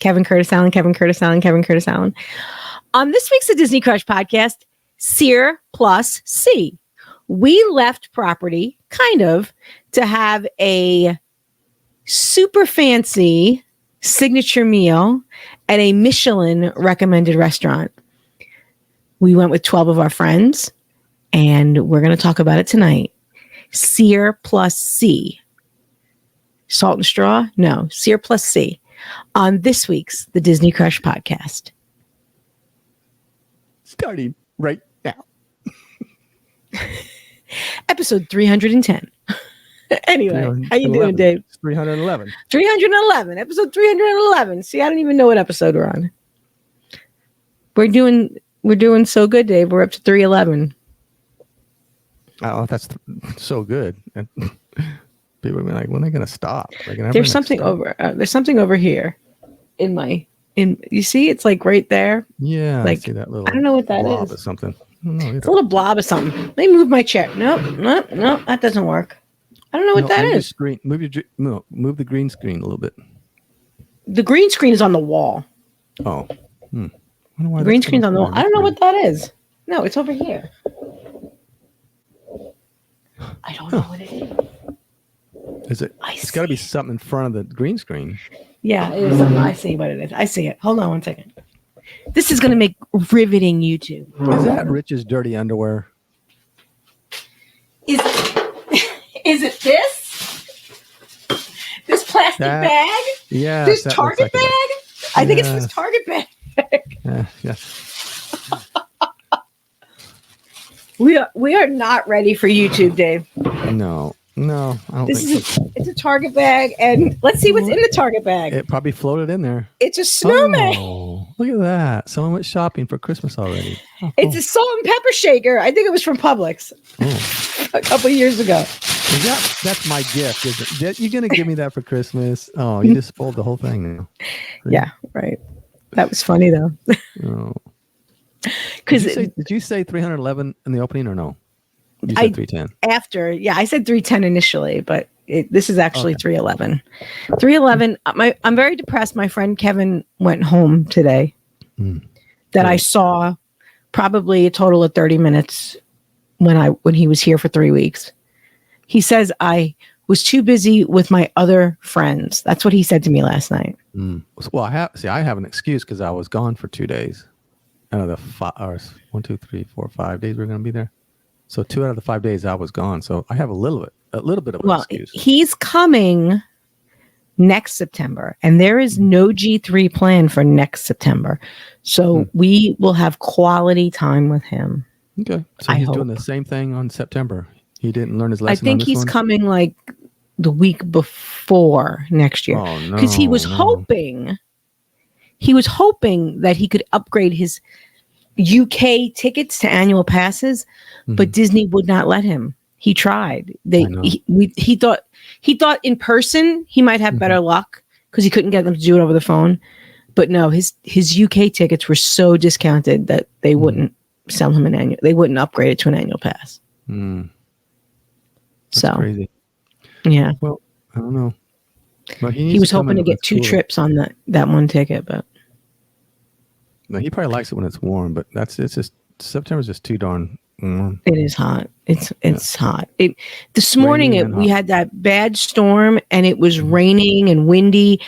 Kevin Curtis Allen, Kevin Curtis Allen, Kevin Curtis Allen. On this week's The Disney Crush podcast, Sear Sea. We left property, kind of, to have a super fancy signature meal at a Michelin recommended restaurant. We went with 12 of our friends, and we're going to talk about it tonight. Sear Sea. Salt and straw? No, Sear Sea. On this week's The Disney Crush podcast. Starting right now. Episode 310. Anyway, how you doing, Dave? 311. 311. Episode 311. See, I don't even know what episode we're on. We're doing so good, Dave. We're up to 311. Oh, that's so good. And people will be like, when are they going to stop? There's something over here you see, it's like right there. Yeah, like, I see that little. I don't know what that blob is. Or something. I don't know either. It's a little blob of something. Let me move my chair. Nope, that doesn't work. I don't know what that is. Move the green screen a little bit. The green screen is on the wall. Oh. The green screen's on the wall. I don't know what that is. No, it's over here. I don't know what it is. Is it? It's got to be something in front of the green screen. Yeah, it is something. I see what it is. I see it. Hold on one second. This is going to make riveting YouTube. Is that Rich's dirty underwear? Is it this? This plastic bag? Yeah. This Target bag? I think it's this Target bag. Yes. We are not ready for YouTube, Dave. No, I don't think so. It's a Target bag, and let's see what's in the Target bag. It probably floated in there. It's a snowman. Oh, look at that. Someone went shopping for Christmas already. Oh, it's a salt and pepper shaker. I think it was from Publix a couple of years ago. That's my gift. Is it? You're going to give me that for Christmas? Oh, you just spoiled the whole thing now. Yeah, right. That was funny, though. Oh. Did you say 311 in the opening or no? You said 310. I said 310 initially, but this is actually 311. 311. I'm very depressed. My friend Kevin went home today. I saw probably a total of 30 minutes when he was here for 3 weeks. He says I was too busy with my other friends. That's what he said to me last night. Well, I have an excuse because I was gone for 2 days. Out of the 5 hours, 1, 2, 3, 4, 5 days we're going to be there. So 2 out of the 5 days I was gone. So I have a little bit of an excuse. He's coming next September, and there is no G3 plan for next September. So we will have quality time with him. Okay. So he's doing the same thing on September. He didn't learn his lesson. I think he's coming like the week before next year. Oh, no. Because he was hoping that he could upgrade his UK tickets to annual passes, but Disney would not let him. He tried. He thought in person he might have better luck because he couldn't get them to do it over the phone. But no, his UK tickets were so discounted that they wouldn't sell him they wouldn't upgrade it to an annual pass. That's crazy. Yeah. Well, I don't know. But he was hoping to get 2 trips on that one ticket, but no, he probably likes it when it's warm, but it's just September's just too darn warm. It is hot. It's hot. This morning we had that bad storm and it was raining and windy,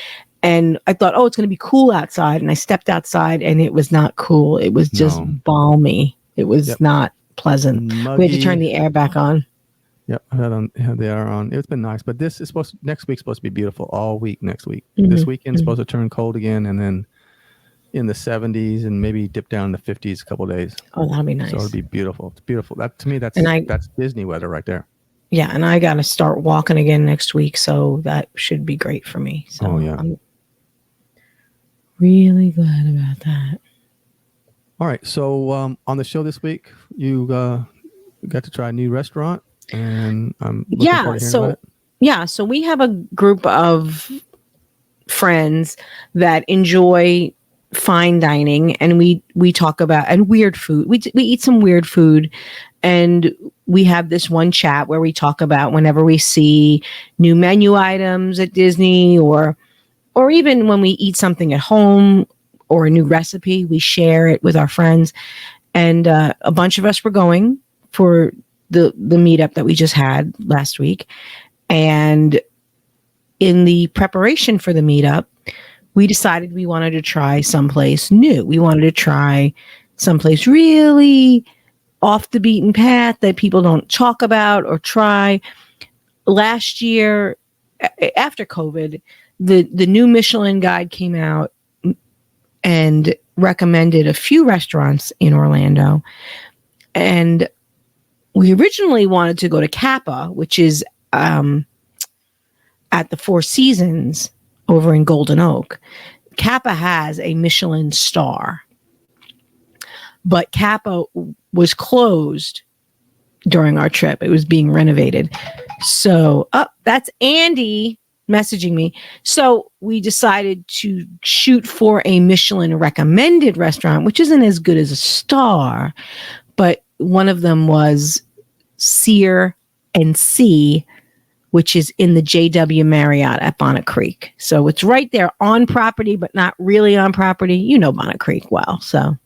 and I thought, it's going to be cool outside, and I stepped outside and it was not cool. It was just balmy. It was not pleasant. Muggy. We had to turn the air back on. Yep, I had the air on. It's been nice, but next week's supposed to be beautiful all week. Next week, this weekend's supposed to turn cold again, and then in the 70s and maybe dip down to 50s a couple of days. Oh, that'll be nice. So it'll be beautiful. It's beautiful. That to me, that's Disney weather right there. Yeah, and I got to start walking again next week, so that should be great for me. So I'm really glad about that. All right, so on the show this week, you got to try a new restaurant. And I'm looking forward to hearing about it. So we have a group of friends that enjoy fine dining, and we talk about and weird food. We eat some weird food, and we have this one chat where we talk about whenever we see new menu items at Disney or or even when we eat something at home or a new recipe, we share it with our friends. And a bunch of us were going for the meetup that we just had last week. And in the preparation for the meetup, we decided we wanted to try someplace new. We wanted to try someplace really off the beaten path that people don't talk about or try. Last year, after COVID, the new Michelin guide came out and recommended a few restaurants in Orlando. And we originally wanted to go to Kappa, which is at the Four Seasons over in Golden Oak. Kappa has a Michelin star, but Kappa was closed during our trip. It was being renovated. So, that's Andy messaging me. So we decided to shoot for a Michelin recommended restaurant, which isn't as good as a star, but one of them was Sear Sea, which is in the JW Marriott at Bonnet Creek. So it's right there on property, but not really on property. You know Bonnet Creek well, so.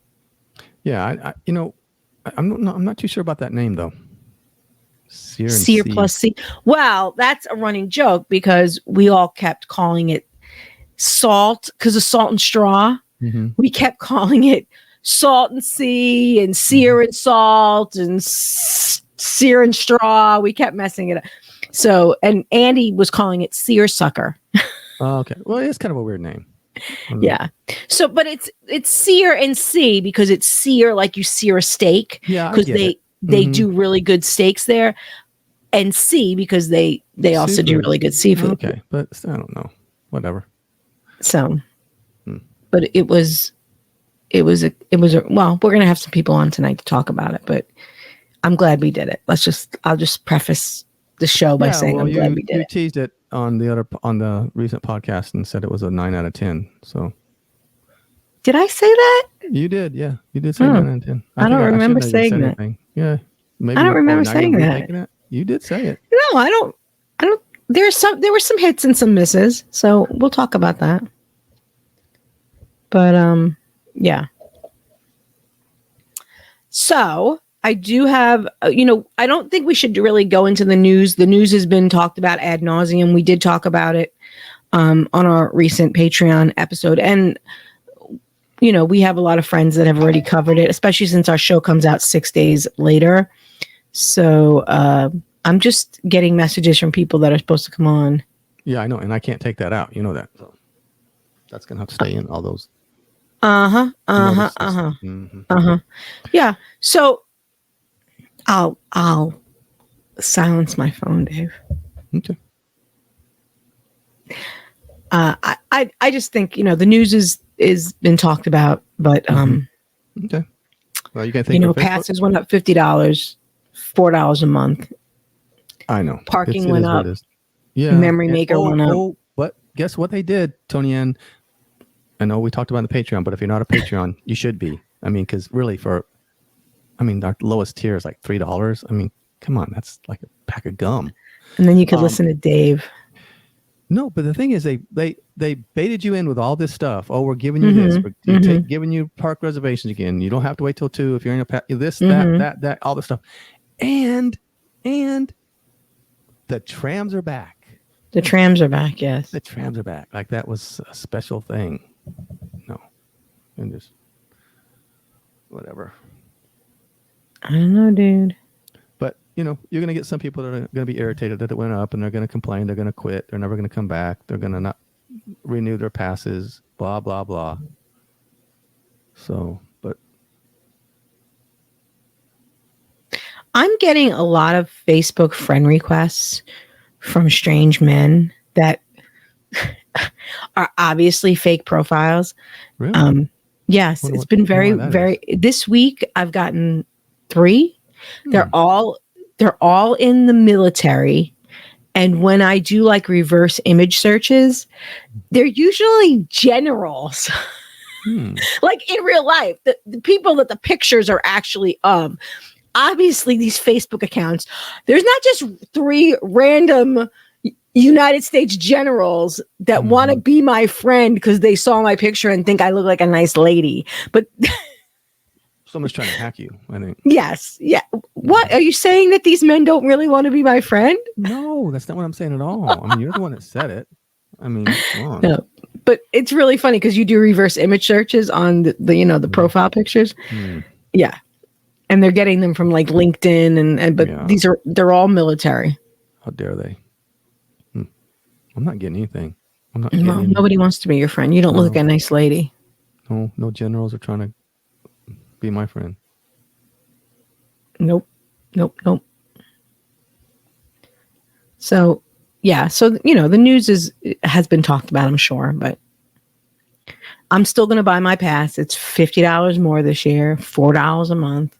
Yeah, I'm not too sure about that name though. Sear plus C. Well, that's a running joke because we all kept calling it salt because of Salt and Straw. Mm-hmm. We kept calling it Salt and Sea and Sear and Salt and Sear and Straw. We kept messing it up. So, and Andy was calling it Seersucker. Okay. Well, it's kind of a weird name. Yeah. So, but it's Sear and Sea because it's sear like you sear a steak. Yeah, because they do really good steaks there, and sea because they also seafood. Do really good seafood. Okay, but I don't know, whatever. So, but it was well, we're gonna have some people on tonight to talk about it, but I'm glad we did it. I'll just preface the show by saying I'm glad we did it. You teased it on the recent podcast and said it was a 9 out of 10. So. Did I say that? You did, yeah. You did say 9 out of 10. I don't remember saying that. Yeah, maybe. I don't remember saying that. You did say it. No, I don't. There were some hits and some misses, so we'll talk about that. But yeah. So I do have, I don't think we should really go into the news. The news has been talked about ad nauseum. We did talk about it on our recent Patreon episode, and we have a lot of friends that have already covered it, especially since our show comes out 6 days later. So I'm just getting messages from people that are supposed to come on. Yeah, I know. And I can't take that out. You know that. So that's going to have to stay in all those. Yeah. So I'll silence my phone, Dave. Okay. I just think, the news is been talked about, but okay. Well, you can think passes went up $50, $4 a month. I know. Parking went up. Yeah. Memory maker went up. Oh, but guess what they did, Toni-Ann? I know we talked about the Patreon, but if you're not a Patreon, you should be. I mean, because really our lowest tier is like $3. I mean, come on, that's like a pack of gum. And then you could listen to Dave. No, but the thing is, they baited you in with all this stuff. Oh, we're giving you this. We're giving you park reservations again. You don't have to wait till 2 if you're in that, all this stuff. And the trams are back. The trams are back, yes. The trams are back. Like that was a special thing. No. And just whatever. I don't know, dude. But, you're going to get some people that are going to be irritated that it went up and they're going to complain. They're going to quit. They're never going to come back. They're going to not renew their passes, blah, blah, blah. So, but. I'm getting a lot of Facebook friend requests from strange men that are obviously fake profiles. Really? Yes, it's been very, very. This week I've gotten 3. They're all in the military, and when I do like reverse image searches, they're usually generals. Like in real life, the people that the pictures are actually of. Obviously, these Facebook accounts, there's not just 3 random, United States generals that want to be my friend because they saw my picture and think I look like a nice lady. But someone's trying to hack you, I think. Yes. Yeah. What are you saying, that these men don't really want to be my friend? No, that's not what I'm saying at all. I mean, you're the one that said it. I mean, come on. No, but it's really funny because you do reverse image searches on the profile pictures. Yeah. And they're getting them from like LinkedIn but they're all military. How dare they? I'm not getting anything. Nobody wants to be your friend. You don't look like a nice lady. No generals are trying to be my friend. Nope. So, yeah. So, the news has been talked about, I'm sure, but I'm still going to buy my pass. It's $50 more this year, $4 a month.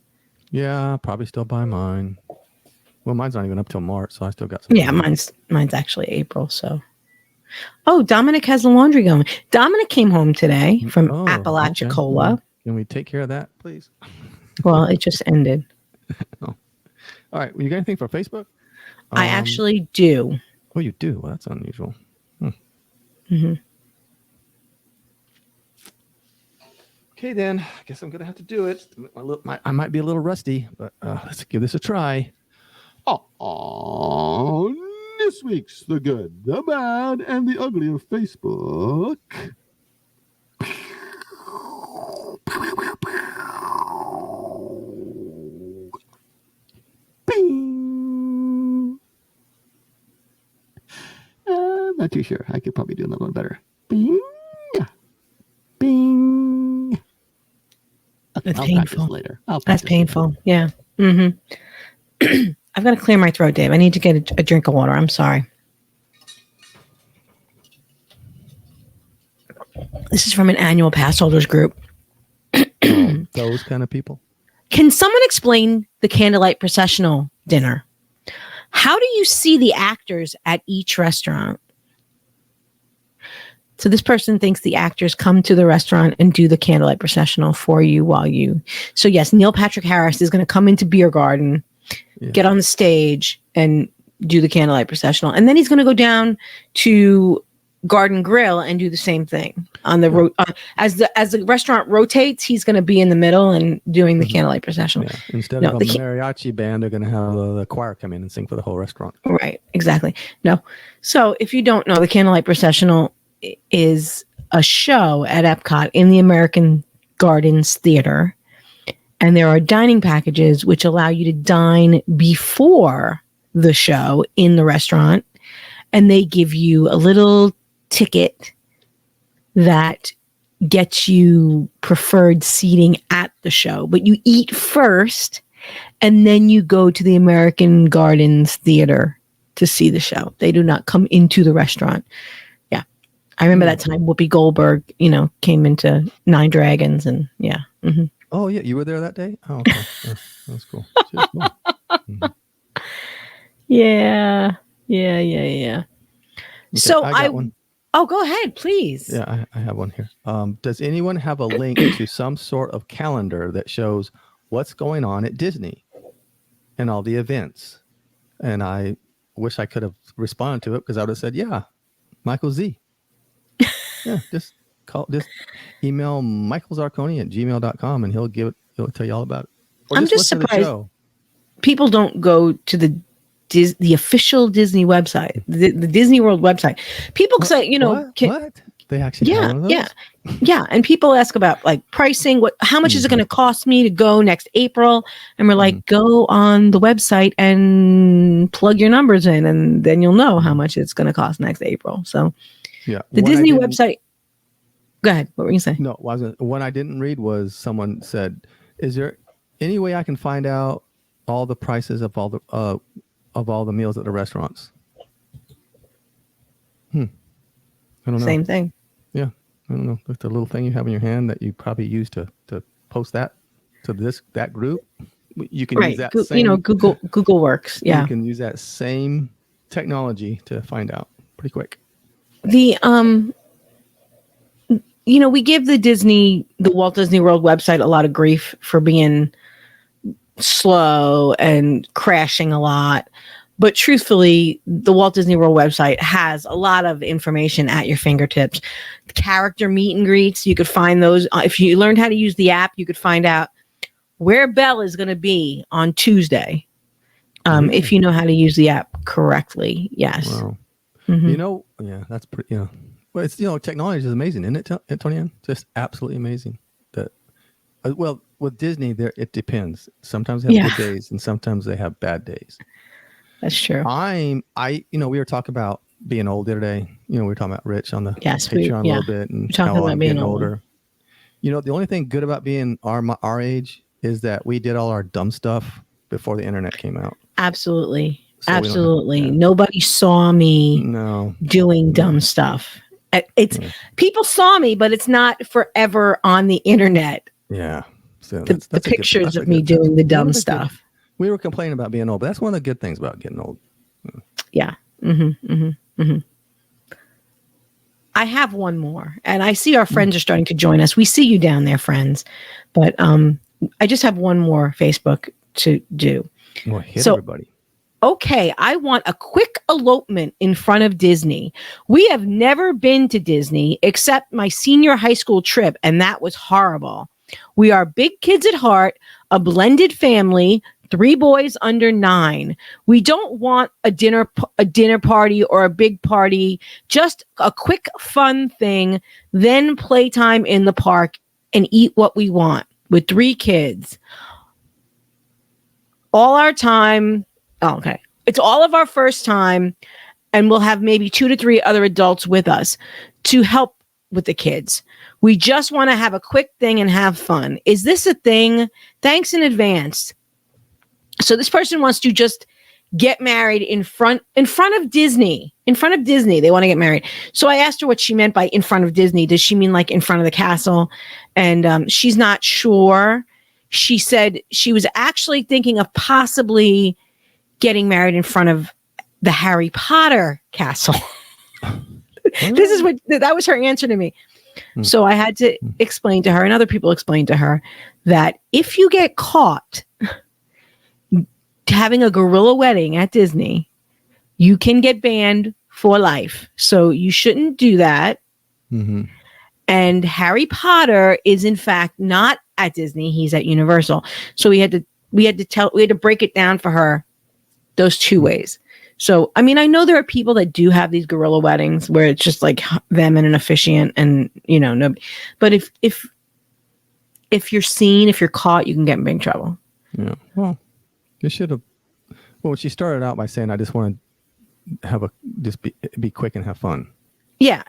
Yeah, I'll probably still buy mine. Well, mine's not even up till March, so I still got some. Yeah, mine's actually April, so. Oh, Dominic has the laundry going. Dominic came home today from Apalachicola. Okay. Can we take care of that, please? Well, it just ended. All right. Well, you got anything for Facebook? I actually do. Oh, you do? Well, that's unusual. Okay, then. I guess I'm going to have to do it. I might be a little rusty, but let's give this a try. On this week's The Good, the Bad, and the Ugly of Facebook. Bing. I'm not too sure. I could probably do another one better. Bing. Bing. That's I'll painful. Later. That's painful. Later. Yeah. I've got to clear my throat, Dave. I need to get a drink of water. I'm sorry. This is from an annual pass holders group. Those kind of people. Can someone explain the candlelight processional dinner? How do you see the actors at each restaurant? So this person thinks the actors come to the restaurant and do the candlelight processional for you So yes, Neil Patrick Harris is going to come into Beer Garden, get on the stage and do the candlelight processional. And then he's going to go down to Garden Grill and do the same thing on the as the restaurant rotates. He's going to be in the middle and doing the candlelight processional. Yeah. Instead of a mariachi band, they're going to have the choir come in and sing for the whole restaurant. Right, exactly. No, so if you don't know, the candlelight processional is a show at Epcot in the American Gardens Theater, and there are dining packages which allow you to dine before the show in the restaurant, and they give you a little ticket that gets you preferred seating at the show, but you eat first and then you go to the American Gardens Theater to see the show. They do not come into the restaurant. Yeah. I remember that time Whoopi Goldberg, came into Nine Dragons and yeah. Mm-hmm. Oh yeah. You were there that day? Oh, okay. That's cool. Cool. Mm-hmm. Yeah. Okay, So I got one. Oh, go ahead, please. Yeah, I have one here. Does anyone have a link to some sort of calendar that shows what's going on at Disney and all the events? And I wish I could have responded to it because I would have said, yeah, Michael Z. Yeah, just email michaelzarconi@gmail.com and he'll tell you all about it. Or I'm just surprised people don't go to the official Disney website, the Disney World website. People say, what? They actually have one of those? Yeah. And people ask about like pricing, how much is it going to cost me to go next April? And we're like, go on the website and plug your numbers in, and then you'll know how much it's going to cost next April. So yeah, the Disney website. Go ahead. What were you saying? No, what I didn't read was someone said, is there any way I can find out all the prices of all the meals at the restaurants? I don't know. Same thing. Yeah. I don't know. It's a little thing you have in your hand that you probably use to post that to that group. You can use that same, Google works. Yeah. You can use that same technology to find out pretty quick. We give the Walt Disney World website a lot of grief for being slow and crashing a lot. But truthfully, the Walt Disney World website has a lot of information at your fingertips. Character meet and greets, you could find those. If you learned how to use the app, you could find out where Belle is going to be on Tuesday. If you know how to use the app correctly. Yes. Wow. Mm-hmm. That's pretty, Well, it's, technology is amazing, isn't it, Toni-Ann? Just absolutely amazing. Well, with Disney, it depends. Sometimes they have good days, and sometimes they have bad days. That's true. We were talking about being old the other day. We were talking about Rich on the Patreon a little bit, and how I'm getting older. The only thing good about being our age is that we did all our dumb stuff before the internet came out. Absolutely. So absolutely. Nobody saw me doing dumb stuff. People saw me, but it's not forever on the internet. Yeah. So that's the pictures of me doing the dumb stuff. We were complaining about being old, but that's one of the good things about getting old. Yeah. Mm-hmm, mm-hmm, mm-hmm. I have one more, and I see our friends are starting to join us. We see you down there, friends. But I just have one more Facebook to do. Well, hit everybody. Okay, I want a quick elopement in front of Disney. We have never been to Disney except my senior high school trip, and that was horrible. We are big kids at heart, a blended family, 3 boys under 9. We don't want a dinner party or a big party, just a quick fun thing, then playtime in the park and eat what we want with 3 kids. All our time. Oh, okay. It's all of our first time, and we'll have maybe 2 to 3 other adults with us to help with the kids. We just want to have a quick thing and have fun. Is this a thing? Thanks in advance. So this person wants to just get married in front of Disney. In front of Disney, they want to get married. So I asked her what she meant by in front of Disney. Does she mean like in front of the castle? And she's not sure. She said she was actually thinking of possibly getting married in front of the Harry Potter castle. That was her answer to me. So I had to explain to her, and other people explained to her, that if you get caught having a gorilla wedding at Disney, you can get banned for life. So you shouldn't do that. Mm-hmm. And Harry Potter is in fact not at Disney. He's at Universal. So we had to break it down for her those 2 ways. So, I mean, I know there are people that do have these gorilla weddings where it's just like them and an officiant and, nobody. But if you're seen, if you're caught, you can get in big trouble. Yeah. Well, you should have. Well, she started out by saying, I just want to be quick and have fun. Yeah.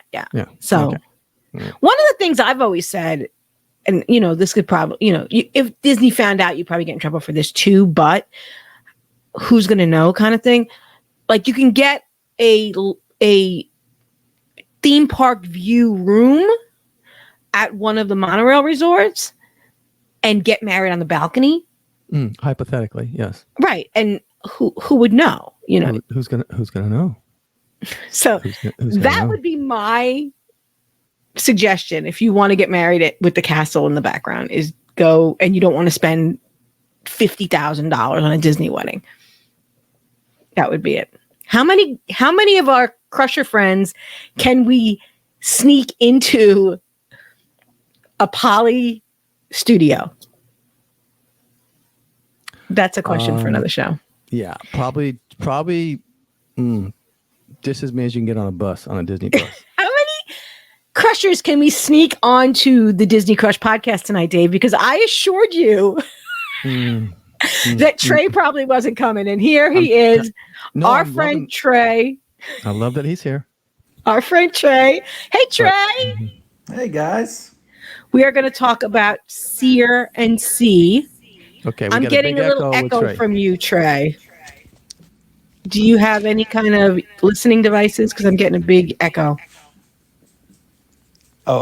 So one of the things I've always said, and, this could probably, if Disney found out, you'd probably get in trouble for this too, but who's going to know kind of thing. Like you can get a theme park view room at one of the monorail resorts and get married on the balcony. Hypothetically, yes. Right. And who would know, Who's gonna know? So who's that would be my suggestion. If you want to get married with the castle in the background, is go, and you don't want to spend $50,000 on a Disney wedding. That would be it. How many of our Crusher friends can we sneak into a poly studio? That's a question for another show. Yeah, probably just as many as you can get on a Disney bus. How many Crushers can we sneak onto the Disney Crush podcast tonight, Dave? Because I assured you that Trey probably wasn't coming, and here he is. Our friend Trey. I love that he's here. Our friend Trey. Hey, Trey. Hey, guys. We are going to talk about Sear Sea. Okay, I'm getting a little echo from you, Trey. Do you have any kind of listening devices? Because I'm getting a big echo. Oh,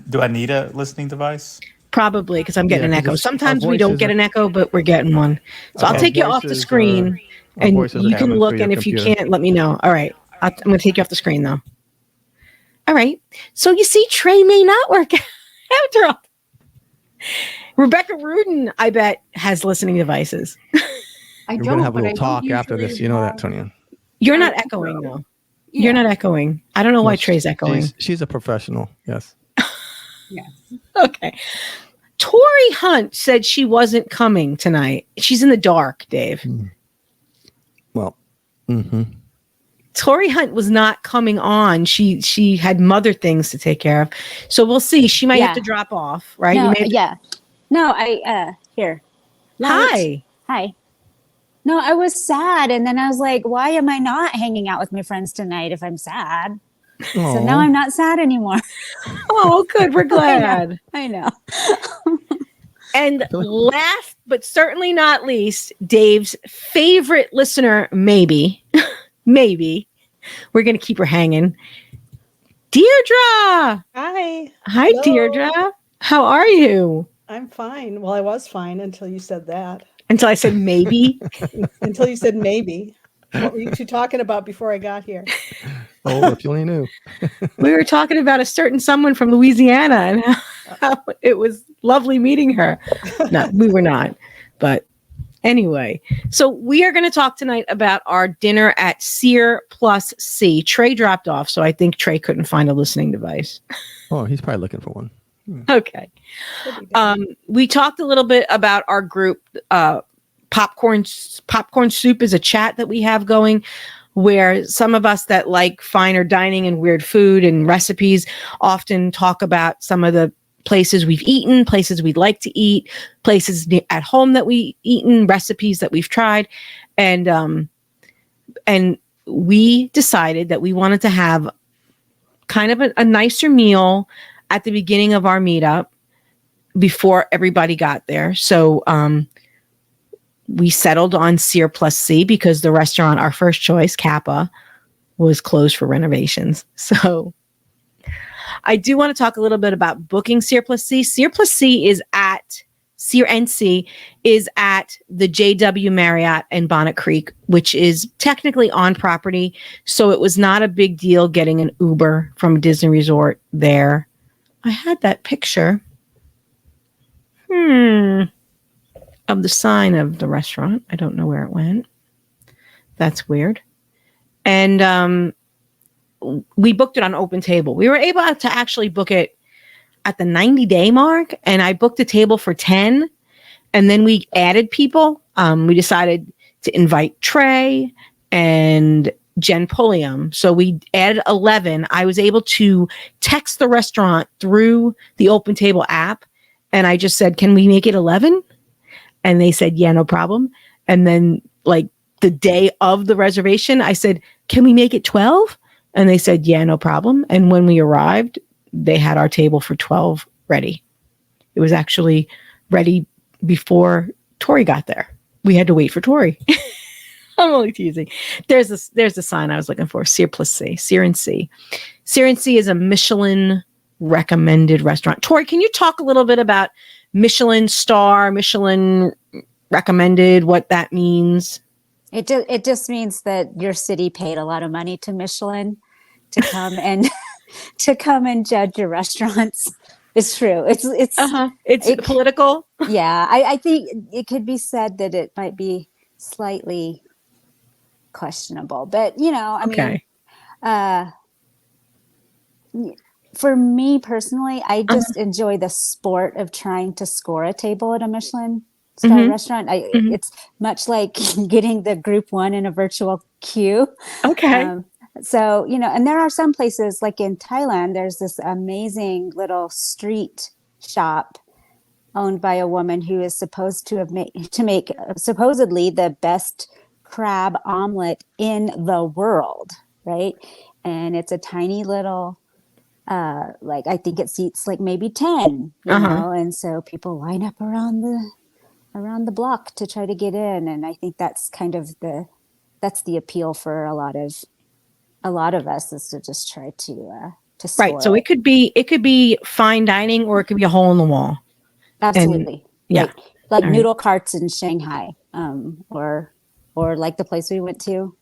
do I need a listening device? Probably, because I'm getting an echo. Sometimes we don't get an echo, but we're getting one. So I'll take you off the screen, and you can look, and if you can't, let me know. All right. I'm going to take you off the screen, though. All right. So you see, Trey may not work after all. Rebecca Rudin, I bet, has listening devices. We're going to have a little talk after this. You know that, Toni-Ann. You're not echoing, though. Yeah. You're not echoing. I don't know why Trey's echoing. She's a professional. Yes. Yes. Okay. Tori Hunt said she wasn't coming tonight. She's in the dark, Dave. Well, Tori Hunt was not coming on. She had mother things to take care of. So we'll see. She might have to drop off, right? No, here. Hi. No, I was sad. And then I was like, why am I not hanging out with my friends tonight if I'm sad? Aww. So now I'm not sad anymore. Oh, good. We're glad. I know. And last, but certainly not least, Dave's favorite listener, maybe, we're going to keep her hanging. Deirdre. Hi. Hi, Hello. Deirdre. How are you? I'm fine. Well, I was fine until you said that. Until I said maybe. Until you said maybe. What were you two talking about before I got here? Oh, if you only knew. We were talking about a certain someone from Louisiana and how it was lovely meeting her. No, we were not. But anyway, so we are going to talk tonight about our dinner at Sear Sea. Trey dropped off, so I think Trey couldn't find a listening device. Oh, he's probably looking for one. Okay. We talked a little bit about our group. Popcorn Soup is a chat that we have going where some of us that like finer dining and weird food and recipes often talk about some of the places we've eaten, places we'd like to eat, places at home that we eaten, recipes that we've tried. And we decided that we wanted to have kind of a nicer meal at the beginning of our meetup before everybody got there. So we settled on Sear Sea because the restaurant, our first choice, Kappa, was closed for renovations. So I do want to talk a little bit about booking Sear Sea. Sear Sea is at Sear NC is at the JW Marriott in Bonnet Creek, which is technically on property. So it was not a big deal getting an Uber from Disney Resort there. I had that picture. Of the sign of the restaurant. I don't know where it went. That's weird. And we booked it on Open Table. We were able to actually book it at the 90-day mark, and I booked a table for 10, and then we added people. We decided to invite Trey and Jen Pulliam. So we added 11. I was able to text the restaurant through the Open Table app, and I just said, can we make it 11? And they said, yeah, no problem. And then like the day of the reservation, I said, can we make it 12? And they said, yeah, no problem. And when we arrived, they had our table for 12 ready. It was actually ready before Tori got there. We had to wait for Tori. I'm only teasing. There's the sign I was looking for. Sear Sea. Sear Sea. Sear Sea is a Michelin recommended restaurant. Tori, can you talk a little bit about Michelin star, Michelin recommended, what that means? It just means that your city paid a lot of money to Michelin to come and judge your restaurants. It's true. It's political. Yeah, I think it could be said that it might be slightly questionable, but I mean, for me personally, I just enjoy the sport of trying to score a table at a Michelin star restaurant. It's much like getting the group one in a virtual queue. Okay. So, and there are some places like in Thailand, there's this amazing little street shop owned by a woman who is supposed to make supposedly the best crab omelet in the world, right? And it's a tiny little, I think it seats like maybe 10, you know, and so people line up around the block to try to get in, and I think that's kind of that's the appeal for a lot of us, is to just try to score. Right. So it could be fine dining, or it could be a hole in the wall. Absolutely. And, like noodle carts in Shanghai, or like the place we went to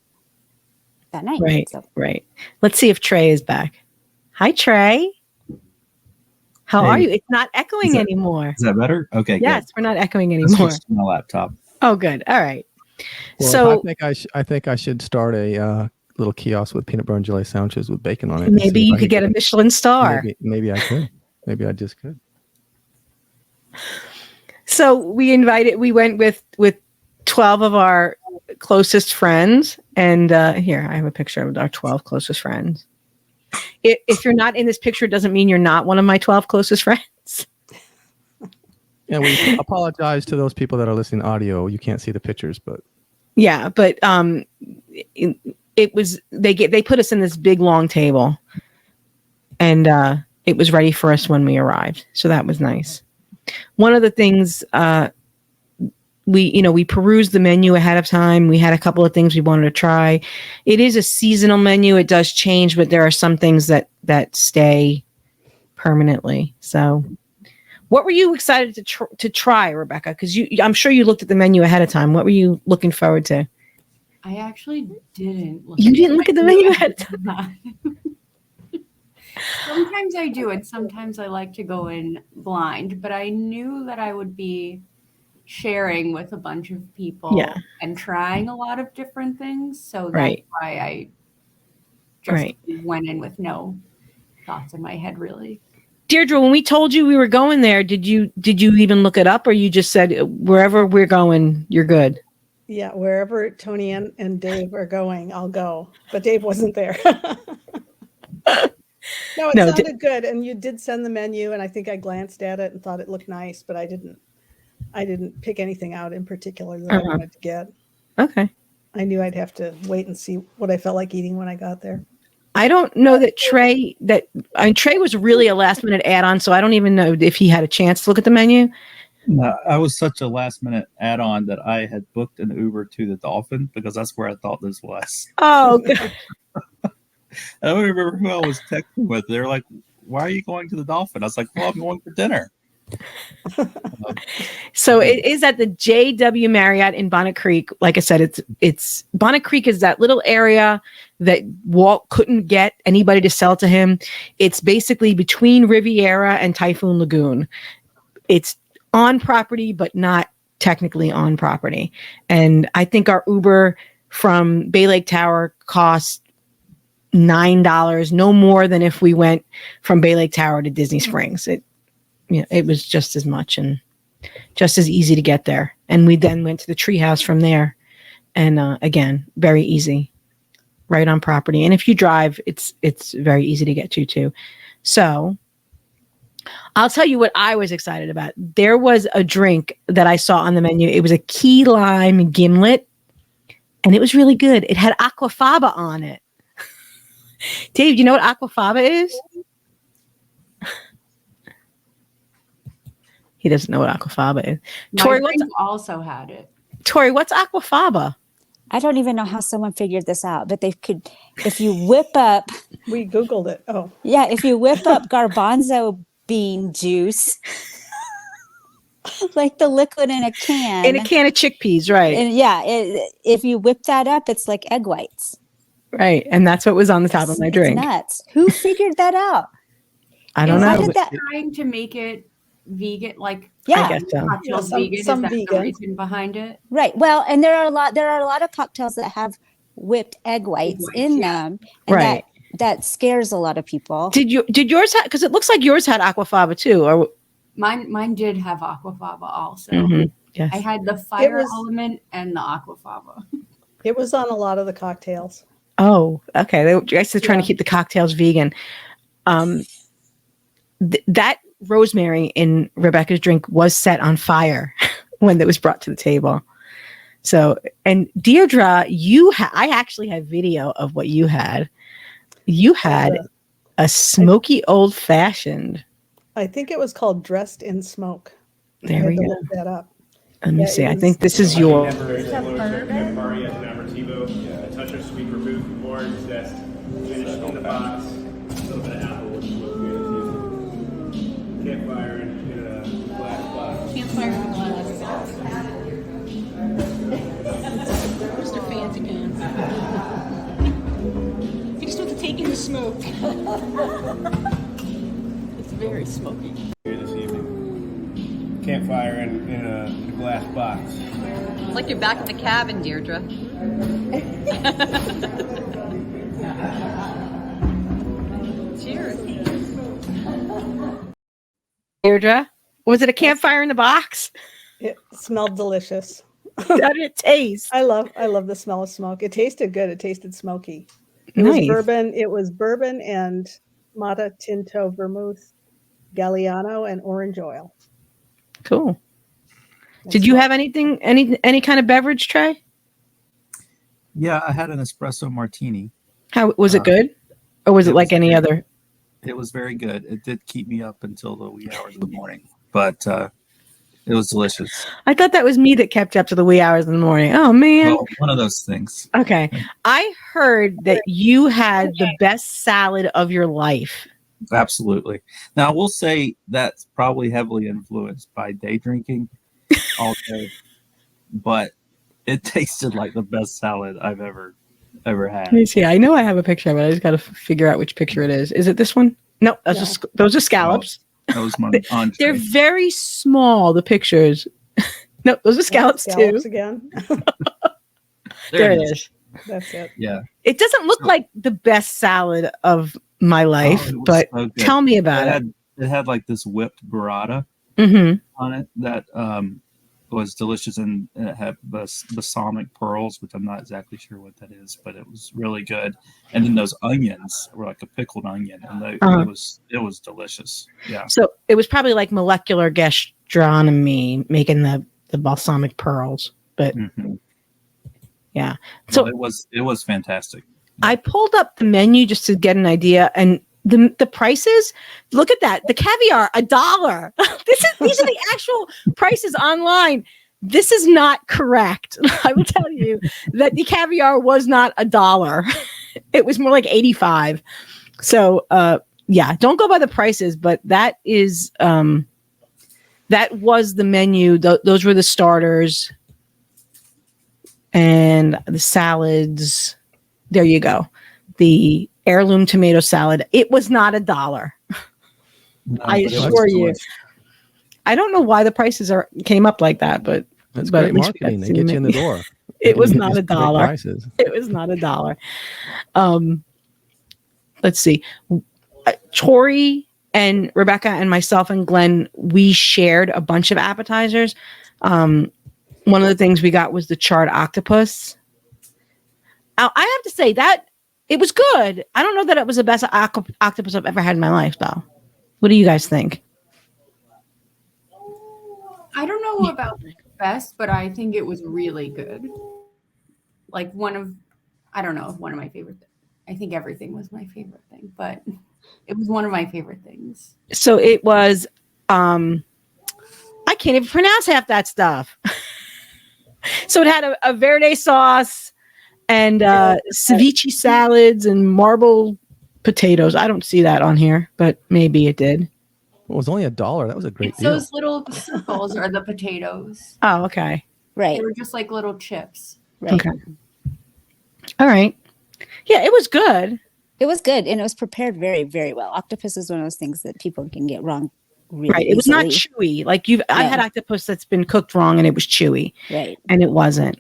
that night. Right. So. Right. Let's see if Trey is back. Hi, Trey. How are you? It's not echoing anymore. Is that better? Okay. Yes, good. we're not echoing Let's anymore. switch to my laptop. Oh, good. All right. Well, So I think I should start a little kiosk with peanut butter and jelly sandwiches with bacon on it. and maybe see if you I could get a Michelin star. Maybe I could. Maybe I just could. So we went with 12 of our closest friends. And here, I have a picture of our 12 closest friends. If you're not in this picture, it doesn't mean you're not one of my 12 closest friends. And we apologize to those people that are listening audio. You can't see the pictures, but Yeah, but it was they put us in this big long table, and it was ready for us when we arrived. So that was nice. One of the things we perused the menu ahead of time. We had a couple of things we wanted to try. It is a seasonal menu. It does change, but there are some things that stay permanently. So, what were you excited to try, Rebecca? Because I'm sure you looked at the menu ahead of time. What were you looking forward to? I actually didn't. You didn't look at the menu ahead of time. Sometimes I do, and sometimes I like to go in blind. But I knew that I would be sharing with a bunch of people and trying a lot of different things. So that's why I just went in with no thoughts in my head, really. Deirdre, when we told you we were going there, did you even look it up, or you just said wherever we're going, you're good? Yeah, wherever Toni-Ann and Dave are going, I'll go. But Dave wasn't there. No, it sounded good, and you did send the menu, and I think I glanced at it and thought it looked nice, but I didn't pick anything out in particular that I wanted to get. Okay. I knew I'd have to wait and see what I felt like eating when I got there. I don't know that Trey was really a last minute add-on, so I don't even know if he had a chance to look at the menu. No, I was such a last minute add-on that I had booked an Uber to the Dolphin because that's where I thought this was. Oh, God. I don't remember who I was texting with. They're like, "Why are you going to the Dolphin?" I was like, "Well, I'm going for dinner." So it is at the JW Marriott in Bonnet Creek. Like I said, it's Bonnet Creek is that little area that Walt couldn't get anybody to sell to him. It's basically between Riviera and Typhoon Lagoon. It's on property, but not technically on property. And I think our Uber from Bay Lake Tower cost $9, no more than if we went from Bay Lake Tower to Disney Springs. It was just as much and just as easy to get there. And we then went to the treehouse from there. And again, very easy, right on property. And if you drive, it's very easy to get to too. So I'll tell you what I was excited about. There was a drink that I saw on the menu. It was a key lime gimlet, and it was really good. It had aquafaba on it. Dave, do you know what aquafaba is? He doesn't know what aquafaba is. Tori, also had it. Tori, what's aquafaba? I don't even know how someone figured this out, but they could, if you whip up. We Googled it. Oh. Yeah, if you whip up garbanzo bean juice, like the liquid in a can. In a can of chickpeas, right. And if you whip that up, it's like egg whites. Right, and that's what was on the top of my drink. It's nuts. Who figured that out? I don't know. Trying to make it vegan, like I guess so. cocktails vegan. Some is that vegan. the reason behind it? Right. Well, and there are a lot of cocktails that have whipped egg whites in them, and right. that scares a lot of people. Did yours have? Because it looks like yours had aquafaba too. Or mine did have aquafaba also. Mm-hmm. Yes. I had the fire element and the aquafaba. It was on a lot of the cocktails. Oh, okay. I guess they're trying to keep the cocktails vegan. That rosemary in Rebecca's drink was set on fire when it was brought to the table. So, and Deirdre, I actually have video of what you had. You had a smoky old fashioned. I think it was called Dressed in Smoke. There we go. Look that up. Let me see. I think this is your. A touch of sweet vermouth, orange zest, finished in the box. A little bit of apple, which looks good too. Campfire in a glass box. Campfire in a glass. Mr. Fancy Pants. You just want to take in the smoke. It's very smoky. Here this evening. Campfire in a glass box. It's like you're back at the cabin, Deirdre. Cheers. Deirdre, was it a campfire in the box? It smelled delicious. How did it taste? I love the smell of smoke. It tasted good. It tasted smoky. It Nice. was bourbon. It was bourbon and Mata Tinto vermouth, Galliano, and orange oil. Cool. Did you have anything, any kind of beverage, Trey? Yeah, I had an espresso martini. How was it good, or was it like any other? It was very good. It did keep me up until the wee hours of the morning, but it was delicious. I thought that was me that kept you up to the wee hours in the morning. Oh man. Well, one of those things. Okay. I heard that you had the best salad of your life. Absolutely. Now, I will say that's probably heavily influenced by day drinking all day, but it tasted like the best salad I've ever had. Let me see. I know I have a picture of it. I just got to figure out which picture it is. Is it this one? No, that's just those are scallops. That was my entree. They're very small, the pictures. No, those are scallops too. Again. There it is. That's it. Yeah. It doesn't look like the best salad of my life, it was but so good. tell me about it. It had like this whipped burrata on it that was delicious, and it had balsamic pearls, which I'm not exactly sure what that is, but it was really good. And then those onions were like a pickled onion, and it was delicious. Yeah. So it was probably like molecular gastronomy making the balsamic pearls, but yeah. So well, it was fantastic. I pulled up the menu just to get an idea, and the prices. Look at that. The caviar, $1. These are the actual prices online. This is not correct. I will tell you that the caviar was not $1. It was more like 85. So yeah, don't go by the prices, but that is that was the menu. Those were the starters and the salads. There you go. The heirloom tomato salad. It was not $1. No, I assure you. I don't know why the prices came up like that, but that's great marketing. They get you in the door. It was not $1. Prices. It was not $1. Let's see. Tori and Rebecca and myself and Glenn, we shared a bunch of appetizers. One of the things we got was the charred octopus. I have to say that it was good. I don't know that it was the best octopus I've ever had in my life, though. What do you guys think? I don't know about the best, but I think it was really good. Like one of my favorite things. I think everything was my favorite thing, but it was one of my favorite things. So it was, I can't even pronounce half that stuff. So it had a verde sauce and ceviche salads and marble potatoes. I don't see that on here, but maybe it did. Well, it was only $1. That was a great deal. Those little circles are the potatoes. Oh, okay. Right. They were just like little chips. Right. Okay. All right. Yeah, it was good. It was good, and it was prepared very, very well. Octopus is one of those things that people can get wrong really Right. It was not easily. chewy. Like I've had octopus that's been cooked wrong and it was chewy. Right. And it wasn't.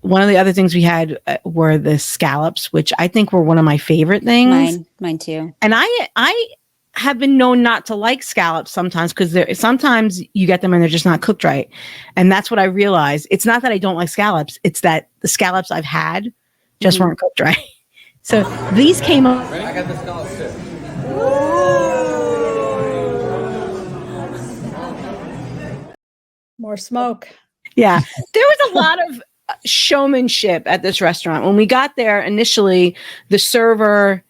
One of the other things we had were the scallops, which I think were one of my favorite things. Mine too. And I have been known not to like scallops sometimes because sometimes you get them and they're just not cooked right. And that's what I realized. It's not that I don't like scallops. It's that the scallops I've had just weren't cooked right. So these came up. I got the scallops too. More smoke. Yeah. There was a lot of showmanship at this restaurant. When we got there initially, the server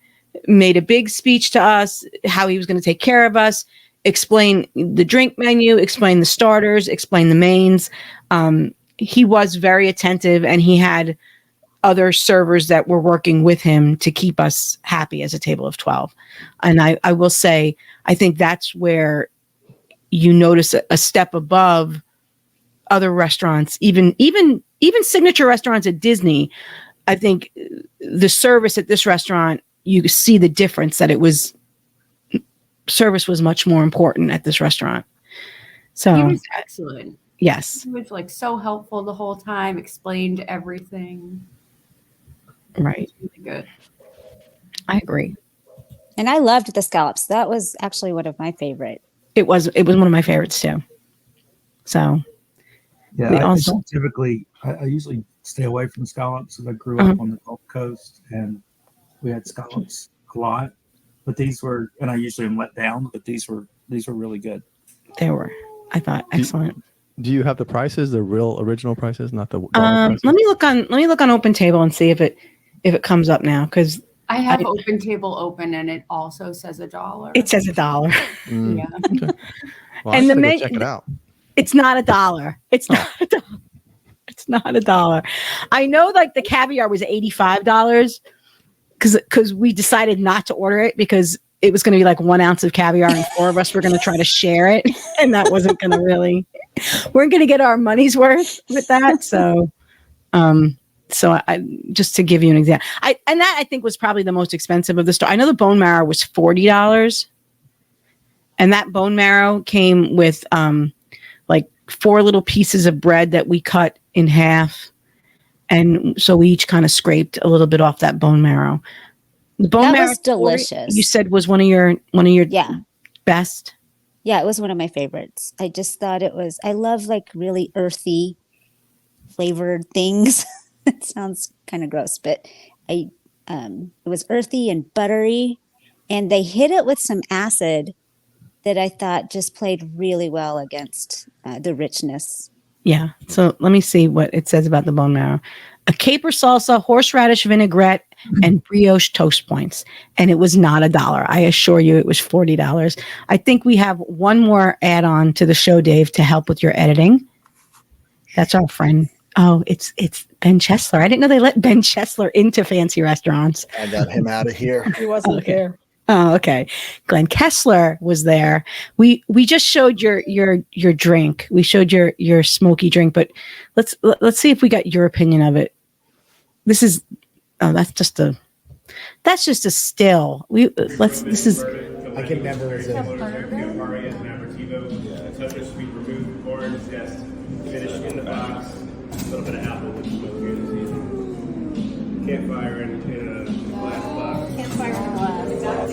made a big speech to us, how he was going to take care of us, explain the drink menu, explain the starters, explain the mains. He was very attentive, and he had other servers that were working with him to keep us happy as a table of 12. And I will say, I think that's where you notice a step above other restaurants, even signature restaurants at Disney. I think the service at this restaurant, you see the difference that service was much more important at this restaurant. So He was excellent. Yes. He was like so helpful the whole time, explained everything. Right. Really good. I agree. And I loved the scallops. That was actually one of my favorite. It was one of my favorites too. So Yeah, we I also don't typically. I usually stay away from scallops because I grew up on the Gulf Coast and we had scallops a lot. But these were, and I usually am let down. But these were really good. they were, I thought, excellent. Do you have the prices, the real original prices, not the prices? Let me look on Open Table and see if it comes up now, because I have Open Table open, and it also says $1. it says $1. Yeah. Okay. Well, And I the gotta go check it out. It's not $1. It's not $1. It's not $1. I know, like, the caviar was $85 because we decided not to order it because it was going to be like 1 ounce of caviar and 4 of us were going to try to share it, and that wasn't going to really. We're going to get our money's worth with that. So, I just to give you an example, I think was probably the most expensive of the store. I know the bone marrow was $40, and that bone marrow came with like 4 little pieces of bread that we cut in half, and so we each kind of scraped a little bit off that bone marrow. The bone marrow was delicious. You said was one of your best. Yeah, it was one of my favorites. I just thought it was. I love like really earthy flavored things. It sounds kind of gross, but it was earthy and buttery, and they hit it with some acid that I thought just played really well against the richness. Yeah. So let me see what it says about the bone marrow. A caper salsa, horseradish vinaigrette, and brioche toast points. And it was not $1. I assure you it was $40. I think we have one more add-on to the show, Dave, to help with your editing. That's our friend. Oh, it's Ben Chesler. I didn't know they let Ben Chesler into fancy restaurants. I got him out of here. He wasn't there. Oh, okay. Glenn Kessler was there. We just showed your drink. We showed your smoky drink, but let's see if we got your opinion of it. This is that's just a still. This is I can never resist. Sweet removed orange zest, finished in the box. A little bit of apple with smoke here this evening. Campfire in a glass box. Campfire in a glass.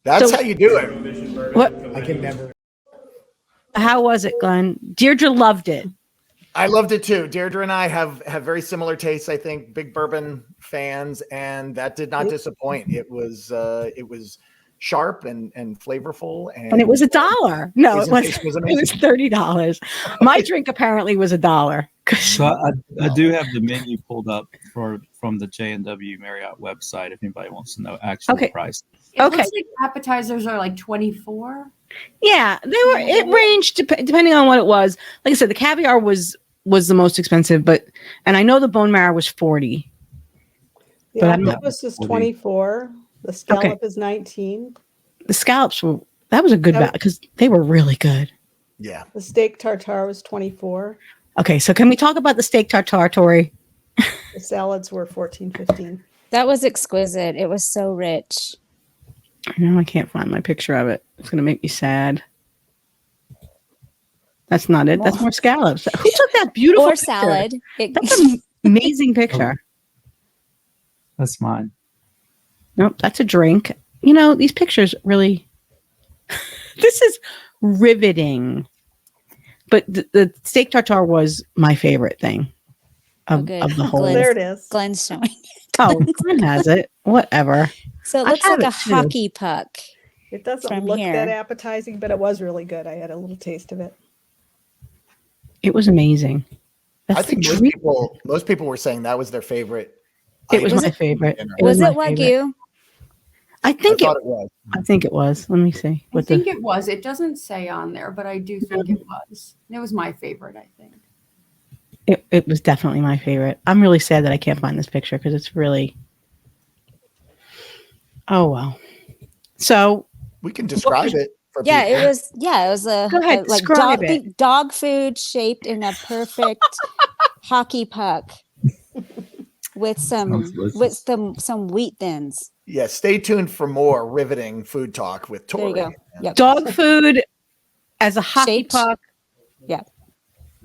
That's how you do it. What? I can never. How was it, Glenn? Deirdre loved it. I loved it too. Deirdre and I have very similar tastes. I think big bourbon fans, and that did not disappoint. It was sharp and flavorful, and it was $1. No, it was $30. My drink apparently was $1. So I do have the menu pulled up from the JW Marriott website if anybody wants to know actual price. It looks like appetizers are like $24. Yeah, they were. It ranged depending on what it was. Like I said, the caviar was the most expensive, and I know the bone marrow was $40. The octopus is $24. The scallop is $19. The scallops that was a good value because they were really good. Yeah. The steak tartare was $24. Okay, so can we talk about the steak tartare, Tori? The salads were $14.15. That was exquisite. It was so rich. I know I can't find my picture of it. It's going to make me sad. That's not it. That's more scallops. Who took that beautiful picture? Salad. That's an amazing picture. That's mine. Nope, that's a drink. You know, these pictures really, this is riveting. But the steak tartare was my favorite thing of the whole. There it is. Glenn's showing. Oh, Glenn has it. Whatever. So it looks like a hockey puck. It doesn't look that appetizing, but it was really good. I had a little taste of it. It was amazing. I think most people were saying that was their favorite. It was my favorite. Was it Wagyu? I think it was. I think it was. Let me see. I think it was. It doesn't say on there, but I do think it was. It was my favorite, I think. It was definitely my favorite. I'm really sad that I can't find this picture because it's really. Oh well. So we can describe it. For people. It was a Go ahead, describe it. Dog food shaped in a perfect hockey puck with some wheat thins. Yeah, stay tuned for more riveting food talk with Tori. There you go. Yep. Dog food as a hockey Shaped. puck. Yeah.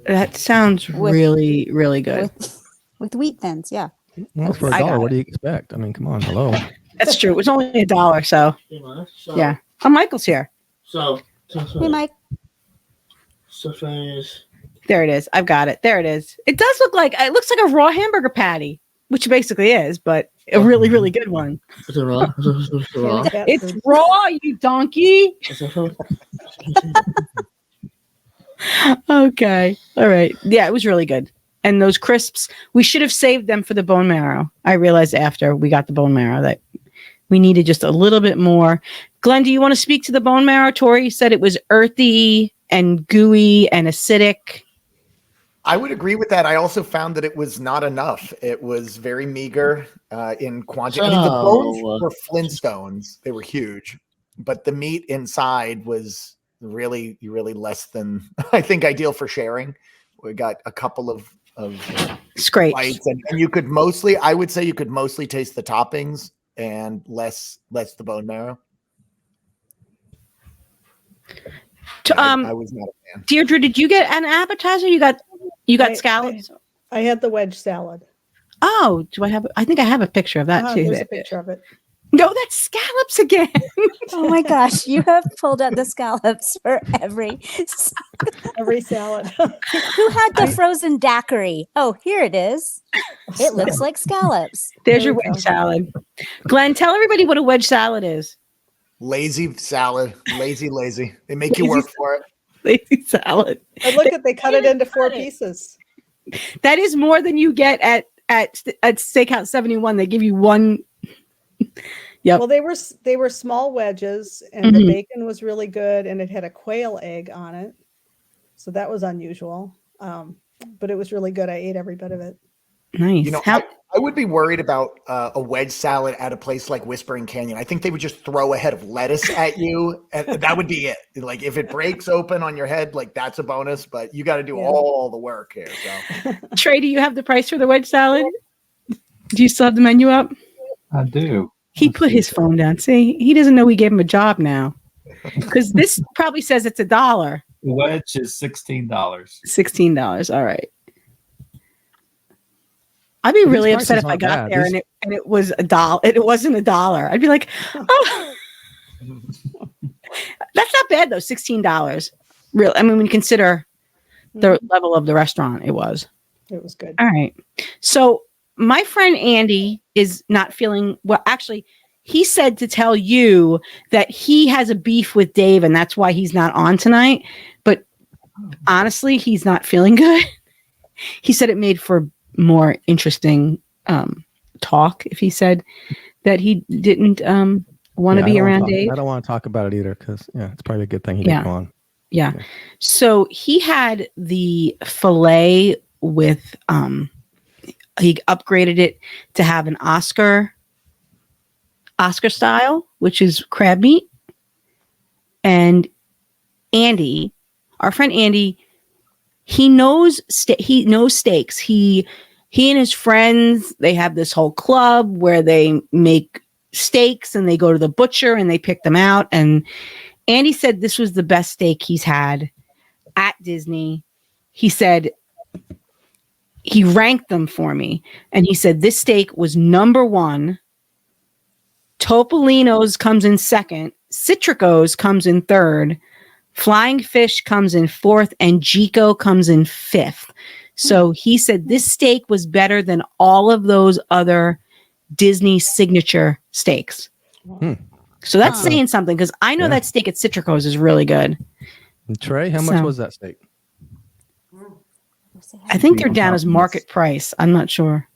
That sounds really, really good. With wheat thins, yeah. Well, for I got $1, what it. do you expect? I mean, come on, hello. That's true. It was only $1, so yeah. Oh, Michael's here. Hey, Mike. There it is. I've got it. There it is. It does look like it looks like a raw hamburger patty, which it basically is, but a really, really good one. Is it raw? It's raw, you donkey. Okay. All right. Yeah, it was really good. And those crisps, we should have saved them for the bone marrow. I realized after we got the bone marrow that we needed just a little bit more. Glenn, do you want to speak to the bone marrow? Tori said it was earthy and gooey and acidic. I would agree with that. I also found that it was not enough. It was very meager in quantity. I mean, the bones were Flintstones. They were huge, but the meat inside was really, really less than, I think, ideal for sharing. We got a couple of scrapes. Bites, and you could mostly, I would say you could mostly taste the toppings and less the bone marrow. I was not a fan. Deirdre, did you get an appetizer? You got scallops? I had the wedge salad. Oh, I think I have a picture of that too. There's a picture of it. No, that's scallops again. Oh my gosh, you have pulled out the scallops for every salad. Who had the frozen daiquiri? Oh, here it is. It looks like scallops. There's your wedge salad. Glenn, tell everybody what a wedge salad is. Lazy salad. Lazy. They make you work for it. Lazy salad. And look they cut it into 4 pieces. That is more than you get at Steakhouse 71. They give you one. Yeah. Well, they were small wedges, and the bacon was really good, and it had a quail egg on it, so that was unusual. But it was really good. I ate every bit of it. Nice. You know, I would be worried about a wedge salad at a place like Whispering Canyon. I think they would just throw a head of lettuce at you, and that would be it. Like if it breaks open on your head, like that's a bonus. But you got to do all the work here. So, Trey, do you have the price for the wedge salad? Do you still have the menu up? I do. He put his phone down. See, he doesn't know we gave him a job now. Because this probably says it's $1. The wedge is $16. $16. All right. I'd be really upset if I got there and it was $1. It wasn't $1. I'd be like, oh, that's not bad though. $16. Real. I mean, when you consider the level of the restaurant, it was good. All right. So my friend Andy is not feeling well. Actually, he said to tell you that he has a beef with Dave and that's why he's not on tonight. But honestly, he's not feeling good. He said it made for more interesting talk if he said that he didn't want to be around Dave. I don't want to talk about it either because it's probably a good thing he didn't go on. Yeah. So he had the filet with he upgraded it to have an Oscar style, which is crab meat. And Andy, our friend Andy, he knows steaks. He and his friends, they have this whole club where they make steaks and they go to the butcher and they pick them out. And Andy said this was the best steak he's had at Disney. He said he ranked them for me. And he said this steak was number 1. Topolino's comes in 2nd. Citrico's comes in 3rd. Flying Fish comes in 4th. And Jico comes in 5th. So he said this steak was better than all of those other Disney signature steaks. So that's saying something because I know that steak at Citrico's is really good. And Trey, how much was that steak? I think they're down as market price. I'm not sure.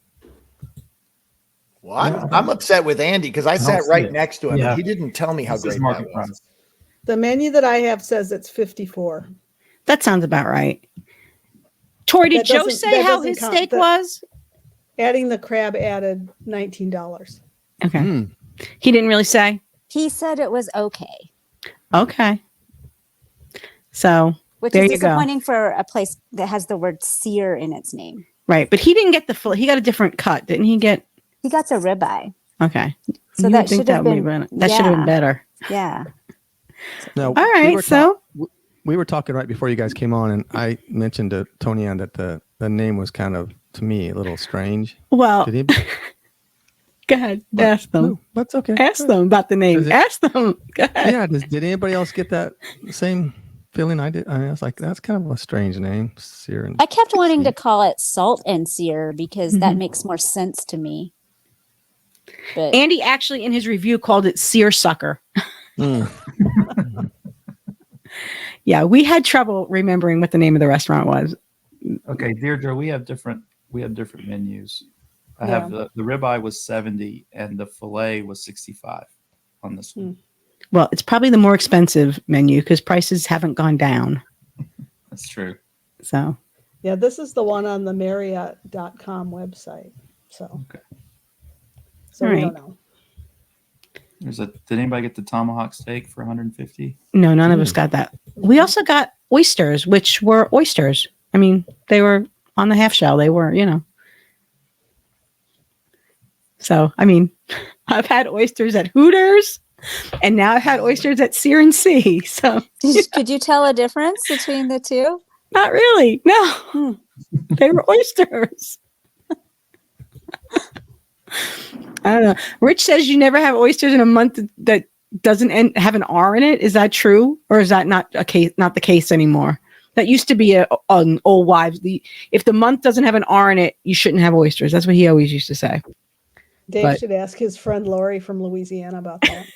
Well, I'm upset with Andy because I sat right next to him and he didn't tell me how great that was. The menu that I have says it's $54. That sounds about right. Tori, did Joe say how his steak was? Adding the crab added $19. Okay. He didn't really say? He said it was okay. Okay. So which there is you go. disappointing for a place that has the word sear in its name. Right. But he didn't get the full, he got a different cut. Didn't he get? He got a ribeye. Okay. So that should have been should have been better. Yeah. Now, All right, we were talking right before you guys came on, and I mentioned to Toni-Ann that the name was kind of, to me, a little strange. Well, Did he? Go ahead. Ask them. No, that's okay. Ask them about the name. Ask them. Go ahead. Yeah. Did anybody else get that same feeling I did? I was like, that's kind of a strange name, Sear. I kept wanting to call it Salt and Sear because that makes more sense to me. But Andy actually, in his review, called it Seersucker. Yeah, we had trouble remembering what the name of the restaurant was. Okay, Deirdre, we have different menus. I have the ribeye was 70 and the filet was 65 on this one. Well, it's probably the more expensive menu because prices haven't gone down. That's true. So yeah, this is the one on the Marriott.com website. So we don't know. Did anybody get the tomahawk steak for 150? No, none of us got that. We also got oysters, which were oysters. I mean, they were on the half shell. They were, So, I mean, I've had oysters at Hooters, and now I've had oysters at Sear Sea. So, could you tell a difference between the two? Not really. No, they were oysters. I don't know. Rich says you never have oysters in a month that doesn't have an R in it. Is that true, or is that not the case anymore? That used to be an old wives. If the month doesn't have an R in it, you shouldn't have oysters. That's what he always used to say. Dave should ask his friend Lori from Louisiana about that.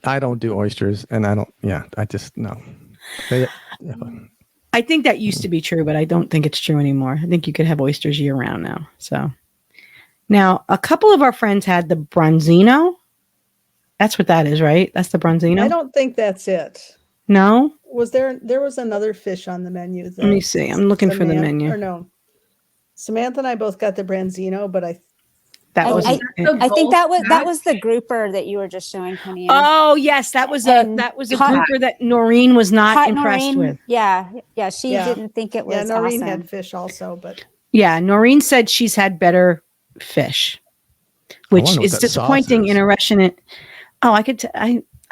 I don't do oysters, and I don't. Yeah, I just no. I think that used to be true, but I don't think it's true anymore. I think you could have oysters year round now. So now a couple of our friends had the Bronzino. That's what that is, right? That's the Bronzino. I don't think that's it. No. There was another fish on the menu. Let me see. I'm looking for the menu. Or no. Samantha and I both got the Branzino, but I think that was the grouper that you were just showing, Toni-Ann. Oh yes, that was a grouper that Noreen was not impressed with. Yeah, she didn't think it was. Yeah, Noreen awesome. had fish also, but Noreen said she's had better fish, which is disappointing in a restaurant. Oh, I could.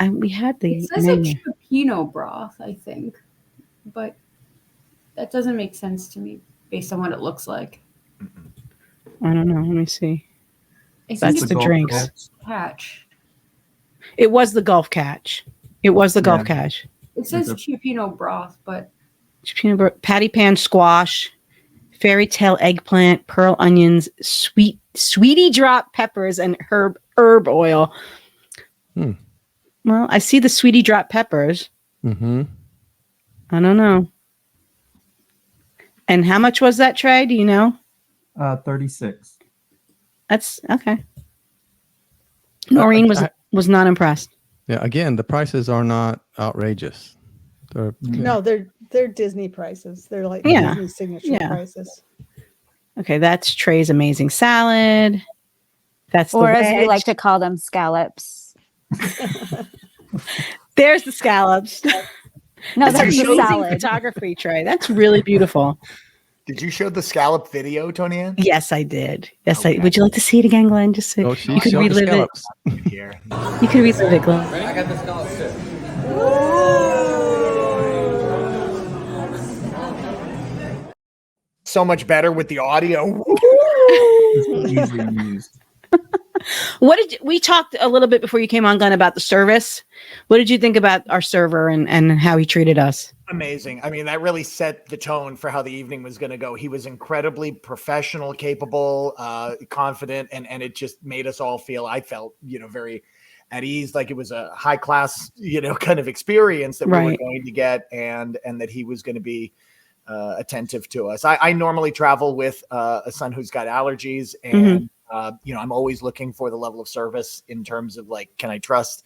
We had the. It says a cioppino broth, I think, but that doesn't make sense to me based on what it looks like. I don't know. Let me see. That's the drinks. Catch. It was the Gulf Catch. Gulf Catch. It says cioppino broth, but patty pan squash, fairy tale eggplant, pearl onions, sweetie drop peppers, and herb oil. Well, I see the sweetie drop peppers. Mm-hmm. I don't know. And how much was that tray? Do you know? 36. That's okay. Noreen was not impressed. Yeah, again, the prices are not outrageous. No, they're Disney prices. They're like Disney signature prices. Okay, that's Trey's amazing salad. That's or as we like to call them, scallops. There's the scallops. No, that's the salad. Photography tray. That's really beautiful. Did you show the scallop video, Toni-Ann? Yes, I did. Yes, I. Would you like to see it again, Glenn? Just so you could relive it. Here. You could relive it, Glenn. I got the scallops too. So much better with the audio. We talked a little bit before you came on, Glenn, about the service. What did you think about our server and how he treated us? Amazing. I mean, that really set the tone for how the evening was going to go. He was incredibly professional, capable, confident, and it just made us all feel, I felt, very at ease, like it was a high class, kind of experience that we were going to get, and that he was going to be attentive to us. I normally travel with a son who's got allergies, and I'm always looking for the level of service in terms of like, can I trust,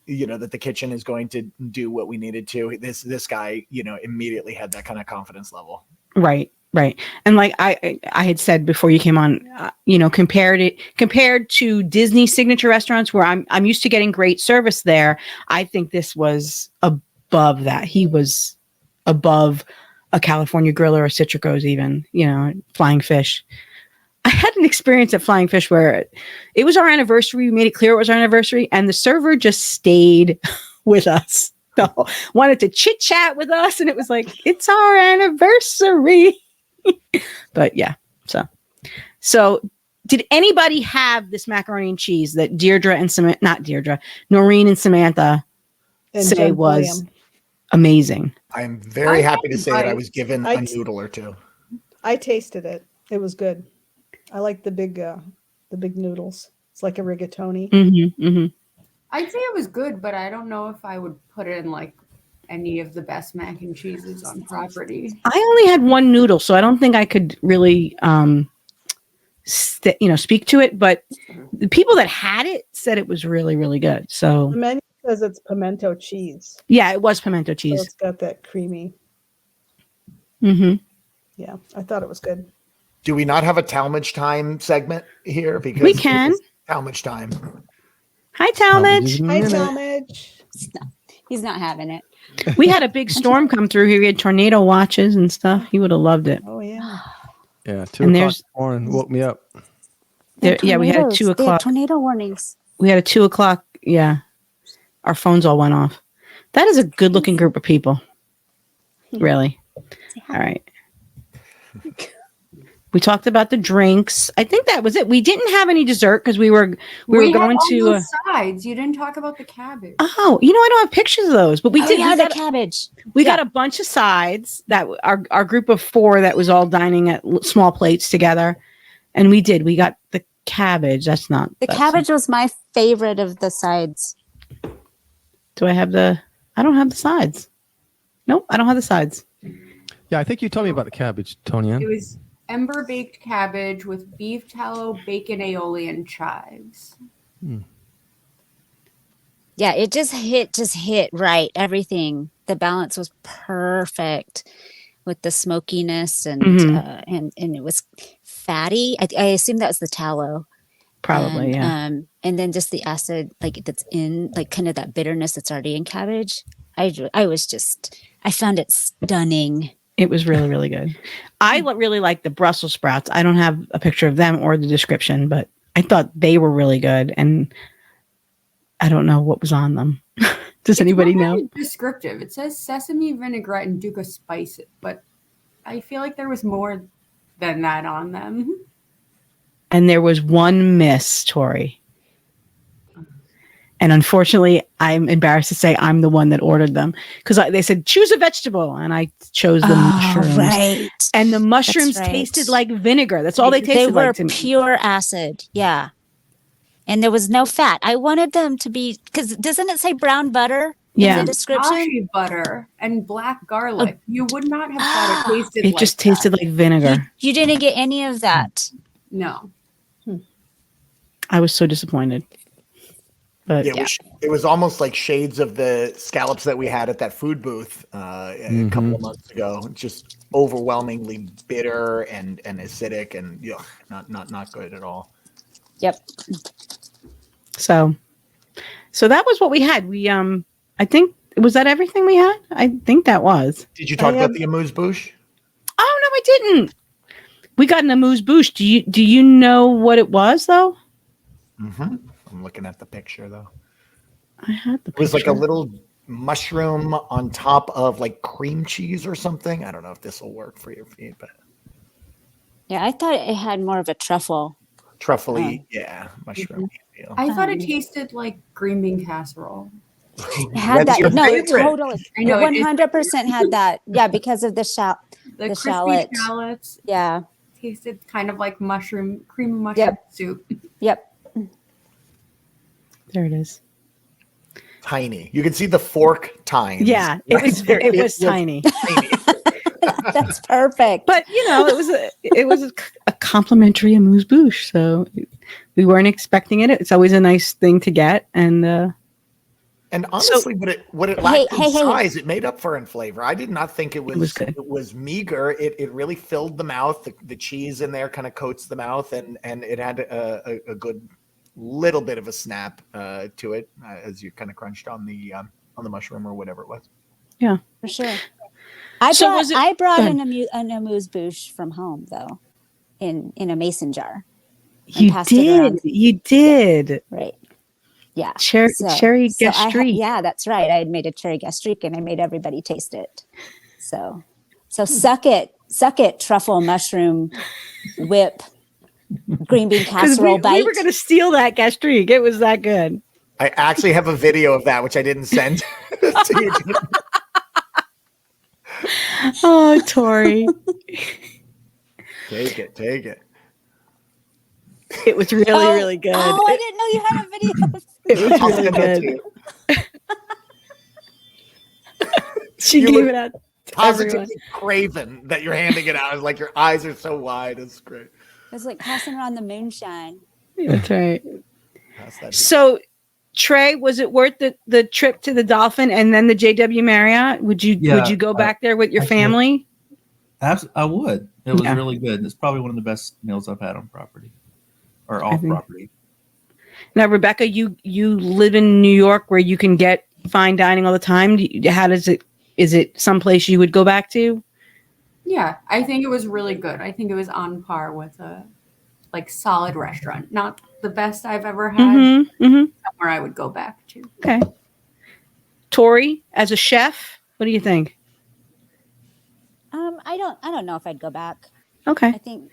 that the kitchen is going to do what we needed to. This guy, immediately had that kind of confidence level. Right. And like I had said before you came on, compared to Disney signature restaurants where I'm used to getting great service there, I think this was above that. He was above a California Grill or a Citrico's even, Flying Fish. I had an experience at Flying Fish where it was our anniversary. We made it clear it was our anniversary, and the server just stayed with us. Wanted to chit chat with us, and it was like, it's our anniversary. But yeah, so did anybody have this macaroni and cheese that Noreen and Samantha say was amazing? I'm very happy to say that I was given a noodle or two. I tasted it. It was good. I like the big noodles. It's like a rigatoni. Mm-hmm, mm-hmm. I'd say it was good, but I don't know if I would put it in like any of the best mac and cheeses on property. I only had one noodle, so I don't think I could really, speak to it. But the people that had it said it was really, really good. So the menu says it's pimento cheese. Yeah, it was pimento cheese. So it's got that creamy. Mm-hmm. Yeah, I thought it was good. Do we not have a Talmadge time segment here? Because we can. Talmadge time. Hi, Talmadge. Hi, Talmadge. He's not having it. We had a big storm come through here. We had tornado watches and stuff. He would have loved it. Oh, yeah. Yeah, 2 o'clock this morning woke me up. Yeah, we had a 2 o'clock. Tornado warnings. We had a 2 o'clock. Yeah. Our phones all went off. That is a good looking group of people. Really. All right. We talked about the drinks. I think that was it. We didn't have any dessert because we were going to sides. You didn't talk about the cabbage. Oh, I don't have pictures of those, but we did. Yeah, the cabbage. We got a bunch of sides that our group of 4 that was all dining at small plates together, and we got the cabbage. That's cabbage was my favorite of the sides. Do I have I don't have the sides. Nope, I don't have the sides. Yeah, I think you told me about the cabbage, Toni-Ann. It was Ember baked cabbage with beef tallow, bacon aioli, and chives. Yeah, it just hit right. Everything. The balance was perfect with the smokiness and it was fatty. I assume that was the tallow. Probably, yeah. And then just the acid, like that's in, like kind of that bitterness that's already in cabbage. I found it stunning. It was really, really good. I really like the Brussels sprouts. I don't have a picture of them or the description, but I thought they were really good. And I don't know what was on them. Does anybody know? Descriptive. It says sesame vinaigrette and Duca spices, but I feel like there was more than that on them. And there was one miss, Tori. And unfortunately, I'm embarrassed to say I'm the one that ordered them because they said, choose a vegetable. And I chose the mushrooms. Right. And the mushrooms tasted like vinegar. That's all they tasted like to me. They were pure acid. Yeah. And there was no fat. I wanted them to be, because doesn't it say brown butter in the description? Cashew butter and black garlic. You would not have thought it tasted It just tasted like vinegar. You didn't get any of that. No. I was so disappointed. But it was almost like shades of the scallops that we had at that food booth a couple of months ago. Just overwhelmingly bitter and acidic and not good at all. Yep. So that was what we had. We I think was that everything we had? I think that was. Did you talk about the amuse-bouche? Oh no, I didn't. We got an amuse-bouche. Do you know what it was though? Mm-hmm. I'm looking at the picture though. I had the picture. It was like a little mushroom on top of like cream cheese or something. I don't know if this will work for you, but yeah, I thought it had more of a truffle. Truffle-y, mushroom. I thought it tasted like green bean casserole. It had that. No, it totally. I know, 100% had that. Yeah, because of the crispy shallot. shallots. Yeah. Tasted kind of like cream of mushroom soup. Yep. There it is. Tiny. You can see the fork tiny. Yeah, it was tiny. That's perfect. But it was a complimentary amuse-bouche, so we weren't expecting it. It's always a nice thing to get, and honestly, what it lacked in size, it made up for in flavor. I did not think it was good. It was meager. It really filled the mouth. The cheese in there kind of coats the mouth, and it had a good little bit of a snap to it as you kind of crunched on the mushroom or whatever it was. Yeah, for sure. I brought an amuse-bouche from home though. in a mason jar. You did. Right. Yeah. Cherry gastrique. Yeah, that's right. I had made a cherry gastrique and I made everybody taste it. So suck it, truffle, mushroom, whip, green bean casserole bite. We were going to steal that gastrique. It was that good. I actually have a video of that, which I didn't send to you. Oh, Tori. Take it. It was really good. Oh, I didn't know you had a video. It was really good. She gave it out to positively everyone. craven that you're handing it out. It's like your eyes are so wide. It's great. It's like passing around the moonshine. That's right. So, Trey, was it worth the trip to the Dolphin and then the JW Marriott? Would you go back there with your family? I would. It was really good. It's probably one of the best meals I've had on property or off property. Now, Rebecca, you live in New York where you can get fine dining all the time. Is it someplace you would go back to? Yeah, I think it was really good. I think it was on par with a solid restaurant. Not the best I've ever had. Somewhere I would go back to. Okay. Tori, as a chef, what do you think? I don't know if I'd go back. Okay.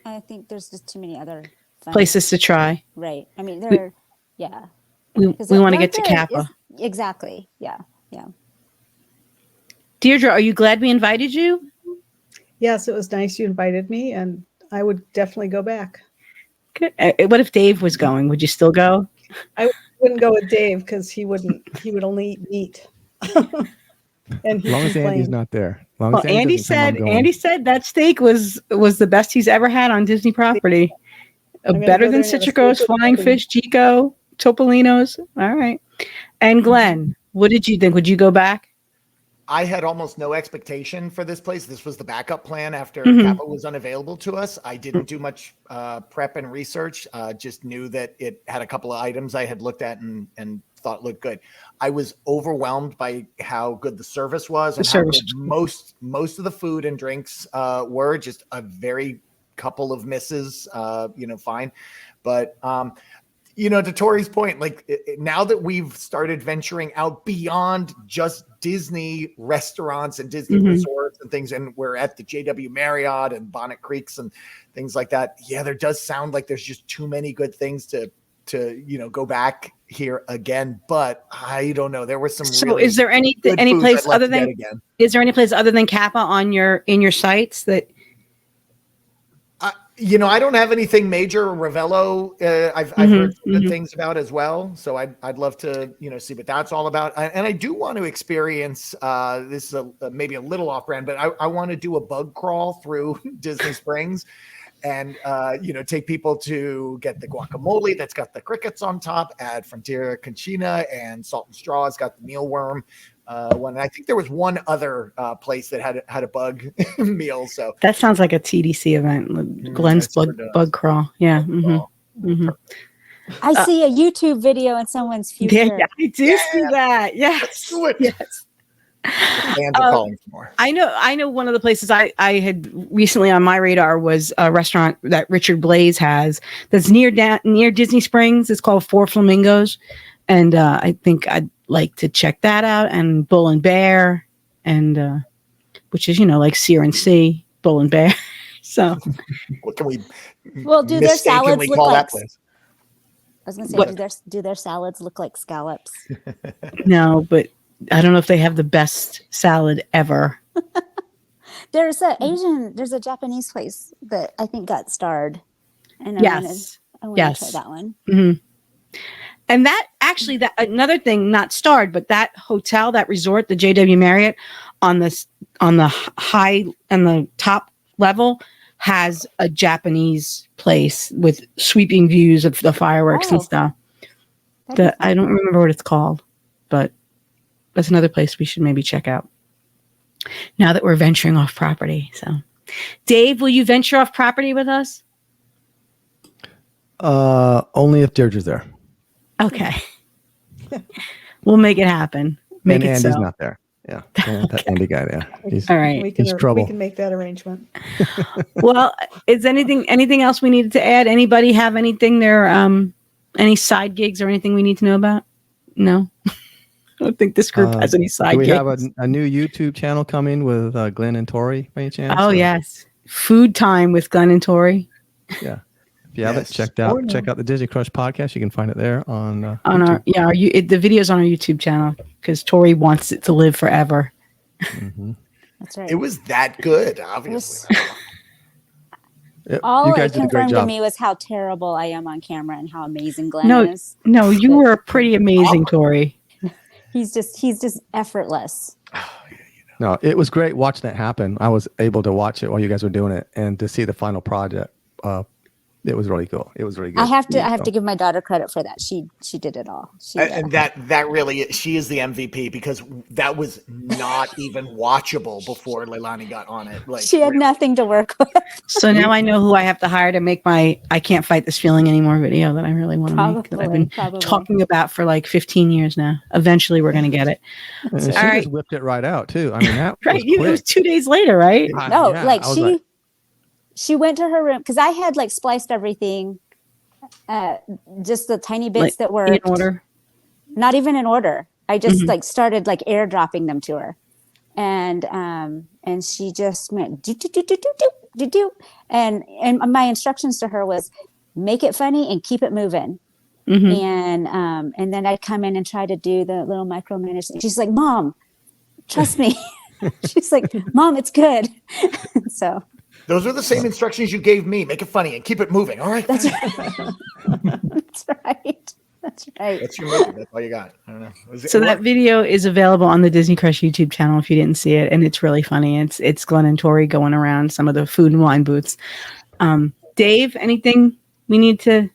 I think there's just too many other fun places to try. Right. I mean, we want to get to Kappa. Exactly. Yeah. Deirdre, are you glad we invited you? Yes, it was nice you invited me, and I would definitely go back. Good. What if Dave was going? Would you still go? I wouldn't go with Dave because he would only eat meat. And as long as Andy's not there. Well, Andy said that steak was the best he's ever had on Disney property. Better than Citrico's, Flying Fish, Chico, Topolino's. All right. And Glenn, what did you think? Would you go back? I had almost no expectation for this place. This was the backup plan after Kappa was unavailable to us. I didn't do much prep and research. Just knew that it had a couple of items I had looked at and thought looked good. I was overwhelmed by how good the service was and how good most of the food and drinks were. Just a very couple of misses, fine. But to Tori's point, now that we've started venturing out beyond just Disney restaurants and Disney resorts and things, and we're at the JW Marriott and Bonnet Creeks and things like that. Yeah, there does sound like there's just too many good things to go back here again. But I don't know. There was some. So, is there any place other than Kappa in your sites that? I don't have anything major. Ravello, I've heard some good things about as well. So I'd love to, see what that's all about. And I do want to experience, this is maybe a little off brand, but I want to do a bug crawl through Disney Springs and, take people to get the guacamole that's got the crickets on top, add Frontiera Conchina, and Salt and Straw has got the mealworm. I think there was one other place that had a bug meal. So that sounds like a TDC event. Glenn's bug crawl. Yeah. I see a YouTube video in someone's future. Yeah, I do see that. Yes. Yes. Fans are calling for more. I know one of the places I had recently on my radar was a restaurant that Richard Blaze has that's near Disney Springs. It's called Four Flamingos. And I think I'd like to check that out, and Bull and Bear, and which is like Sear Sea, Bull and Bear. So, what can we? Well, do their salads look like? I was going to say, do their salads look like scallops? No, but I don't know if they have the best salad ever. There's a Japanese place that I think got starred, and I want to try that one. Mm-hmm. And that another thing, not starred, but that hotel, that resort, the JW Marriott on the high and the top level has a Japanese place with sweeping views of the fireworks and stuff. I don't remember what it's called, but that's another place we should maybe check out now that we're venturing off property. So, Dave, will you venture off property with us? Only if Deirdre's there. Okay. We'll make it happen. Andy's not there. Yeah, that Andy guy there. All right. He's trouble. We can make that arrangement. Well, is anything else we needed to add? Anybody have anything there? Any side gigs or anything we need to know about? No. I don't think this group has any side gigs. Do we have a new YouTube channel coming with Glenn and Tori by any chance? Oh, yes. Food Time with Glenn and Tori. Yeah. If you haven't check out the Disney Crush podcast, you can find it there on our the video's on our YouTube channel because Tori wants it to live forever. Mm-hmm. That's right. It was that good, obviously. All it confirmed to me was how terrible I am on camera and how amazing Glenn is. No, you were pretty amazing, Tori. He's just effortless. No, it was great watching it happen. I was able to watch it while you guys were doing it, and to see the final project. It was really cool. It was really good. I have to give my daughter credit for that. She did it all. And that really, she is the MVP because that was not even watchable before Leilani got on it. Like she had nothing to work with. So now I know who I have to hire to make my "I Can't Fight This Feeling Anymore" video that I really want to make. That I've been talking about for like 15 years now. Eventually, we're going to get it. And she just whipped it right out too. I mean, that right. It was 2 days later, right? No, she went to her room because I had like spliced everything, just the tiny bits that were in order. Not even in order. I just like started like airdropping them to her, and she just went do do do do do do do, and my instructions to her was make it funny and keep it moving, and then I'd come in and try to do the little micromanage. She's like, "Mom, trust me." She's like, "Mom, it's good." So. Those are the same instructions you gave me. Make it funny and keep it moving. All right. That's right. That's right. That's right. That's your movie. That's all you got. I don't know. So that video is available on the Disney Crush YouTube channel if you didn't see it, and it's really funny. It's Glenn and Tori going around some of the food and wine booths. Dave, anything we need to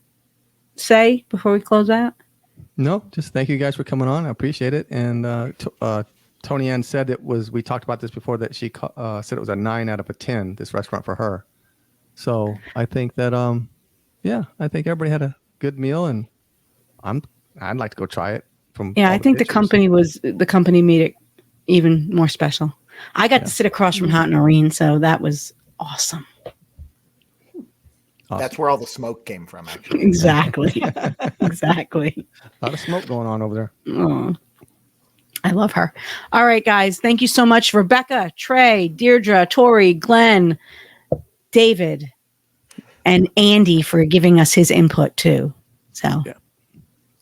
say before we close out? No, just thank you guys for coming on. I appreciate it. And Toni-Ann said we talked about this before, that she said it was a 9 out of a 10, this restaurant for her. So I think that, I think everybody had a good meal, and I'd like to go try it. I think the company made it even more special. I got to sit across from Hot and Noreen, so that was awesome. That's where all the smoke came from, actually. Exactly. Exactly. A lot of smoke going on over there. Oh. I love her. All right, guys. Thank you so much, Rebecca, Trey, Deirdre, Tori, Glenn, David, and Andy for giving us his input too. So, all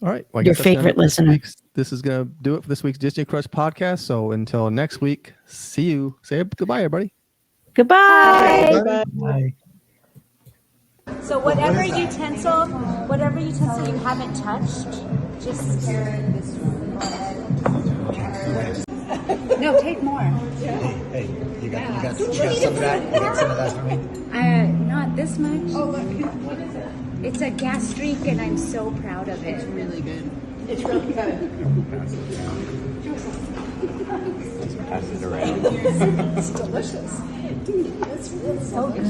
right. Well, your favorite listener. This is going to do it for this week's Disney Crush podcast. So until next week, see you. Say goodbye, everybody. Goodbye. Bye. So whatever utensil you haven't touched, just no, take more. Hey, you got some of that? You got some of that for me? Not this much. Oh, look. What is it? It's a gastrique, and I'm so proud of it. It's really good. It's really good. Pass it around. It's delicious. Dude, it's really so good.